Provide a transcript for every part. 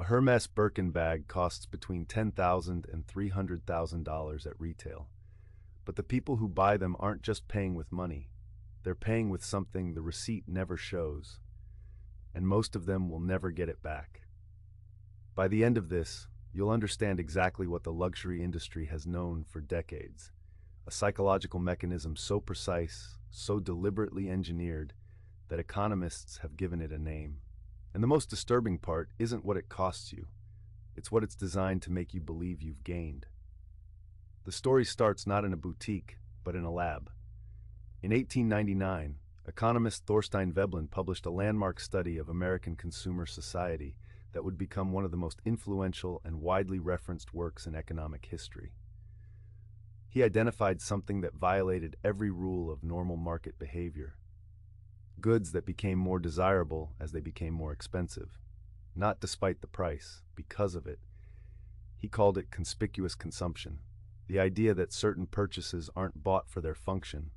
Hermès Birkin bag costs between $10,000 and $300,000 at retail. But the people who buy them aren't just paying with money. They're paying with something the receipt never shows. And most of them will never get it back. By the end of this, you'll understand exactly what the luxury industry has known for decades. A psychological mechanism so precise, so deliberately engineered, that economists have given it a name. And the most disturbing part isn't what it costs you. It's what it's designed to make you believe you've gained. The story starts not in a boutique, but in a lab. In 1899, economist Thorstein Veblen published a landmark study of American consumer society that would become one of the most influential and widely referenced works in economic history. He identified something that violated every rule of normal market behavior. Goods that became more desirable as they became more expensive. Not despite the price, because of it. He called it conspicuous consumption. The idea that certain purchases aren't bought for their function,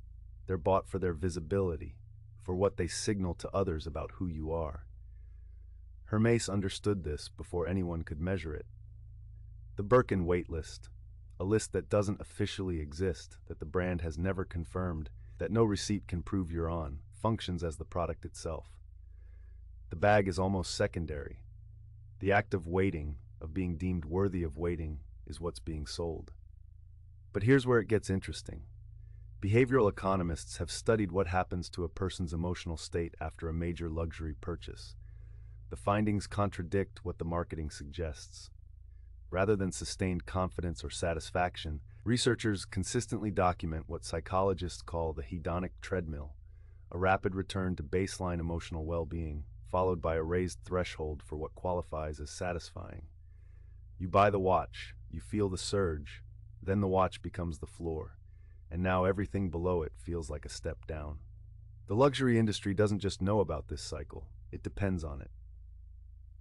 they're bought for their visibility, for what they signal to others about who you are. Hermès understood this before anyone could measure it. The Birkin waitlist, a list that doesn't officially exist, that the brand has never confirmed, that no receipt can prove you're on, functions as the product itself. The bag is almost secondary. The act of waiting, of being deemed worthy of waiting, is what's being sold. But here's where it gets interesting. Behavioral economists have studied what happens to a person's emotional state after a major luxury purchase. The findings contradict what the marketing suggests. Rather than sustained confidence or satisfaction, researchers consistently document what psychologists call the hedonic treadmill, a rapid return to baseline emotional well-being, followed by a raised threshold for what qualifies as satisfying. You buy the watch, you feel the surge, then the watch becomes the floor, and now everything below it feels like a step down. The luxury industry doesn't just know about this cycle, it depends on it.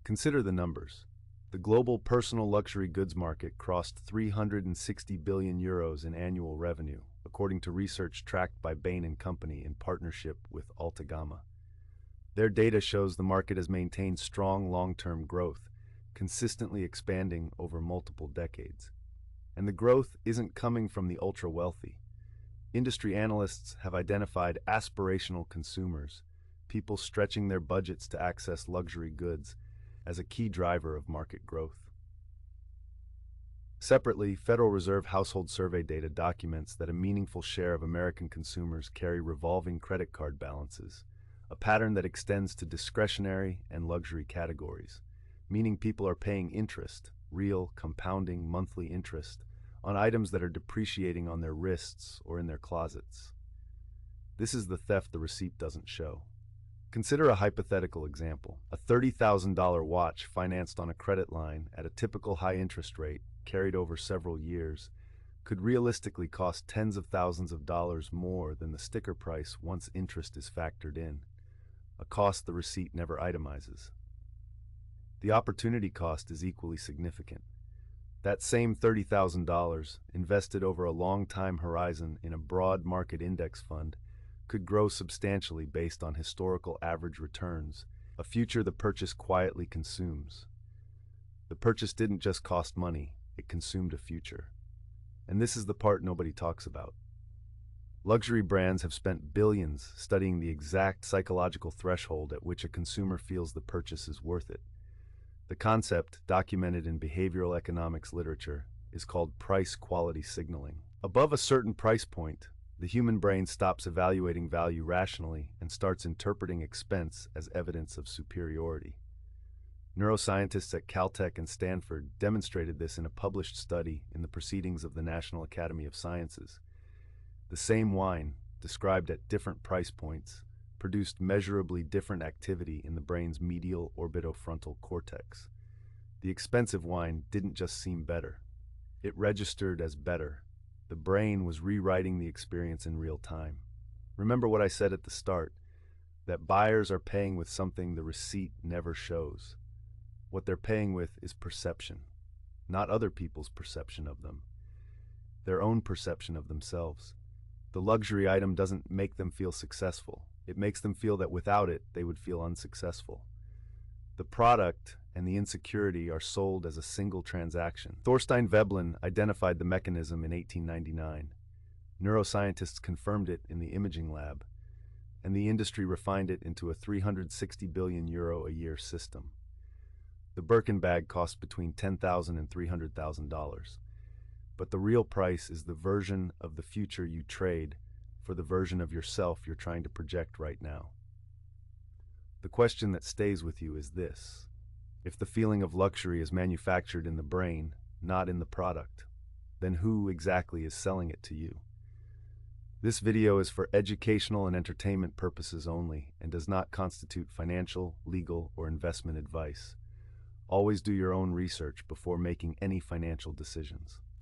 Consider the numbers. The global personal luxury goods market crossed 360 billion euros in annual revenue, according to research tracked by Bain & Company in partnership with Altagamma. Their data shows the market has maintained strong long-term growth, consistently expanding over multiple decades. And the growth isn't coming from the ultra-wealthy. Industry analysts have identified aspirational consumers, people stretching their budgets to access luxury goods, as a key driver of market growth. Separately, Federal Reserve Household Survey data documents that a meaningful share of American consumers carry revolving credit card balances, a pattern that extends to discretionary and luxury categories, meaning people are paying interest, real, compounding monthly interest, on items that are depreciating on their wrists or in their closets. This is the theft the receipt doesn't show. Consider a hypothetical example. A $30,000 watch financed on a credit line at a typical high interest rate, carried over several years, could realistically cost tens of thousands of dollars more than the sticker price once interest is factored in, a cost the receipt never itemizes. The opportunity cost is equally significant. That same $30,000, invested over a long time horizon in a broad market index fund, could grow substantially based on historical average returns, a future the purchase quietly consumes. The purchase didn't just cost money, it consumed a future. And this is the part nobody talks about. Luxury brands have spent billions studying the exact psychological threshold at which a consumer feels the purchase is worth it. The concept, documented in behavioral economics literature, is called price-quality signaling. Above a certain price point, the human brain stops evaluating value rationally and starts interpreting expense as evidence of superiority. Neuroscientists at Caltech and Stanford demonstrated this in a published study in the Proceedings of the National Academy of Sciences. The same wine, described at different price points, produced measurably different activity in the brain's medial orbitofrontal cortex. The expensive wine didn't just seem better. It registered as better. The brain was rewriting the experience in real time. Remember what I said at the start, that buyers are paying with something the receipt never shows. What they're paying with is perception, not other people's perception of them, their own perception of themselves. The luxury item doesn't make them feel successful. It makes them feel that without it, they would feel unsuccessful. The product and the insecurity are sold as a single transaction. Thorstein Veblen identified the mechanism in 1899. Neuroscientists confirmed it in the imaging lab, and the industry refined it into a 360 billion euro a year system. The Birkin bag costs between $10,000 and $300,000, but the real price is the version of the future you trade for the version of yourself you're trying to project right now. The question that stays with you is this: if the feeling of luxury is manufactured in the brain, not in the product, then who exactly is selling it to you? This video is for educational and entertainment purposes only and does not constitute financial, legal, or investment advice. Always do your own research before making any financial decisions.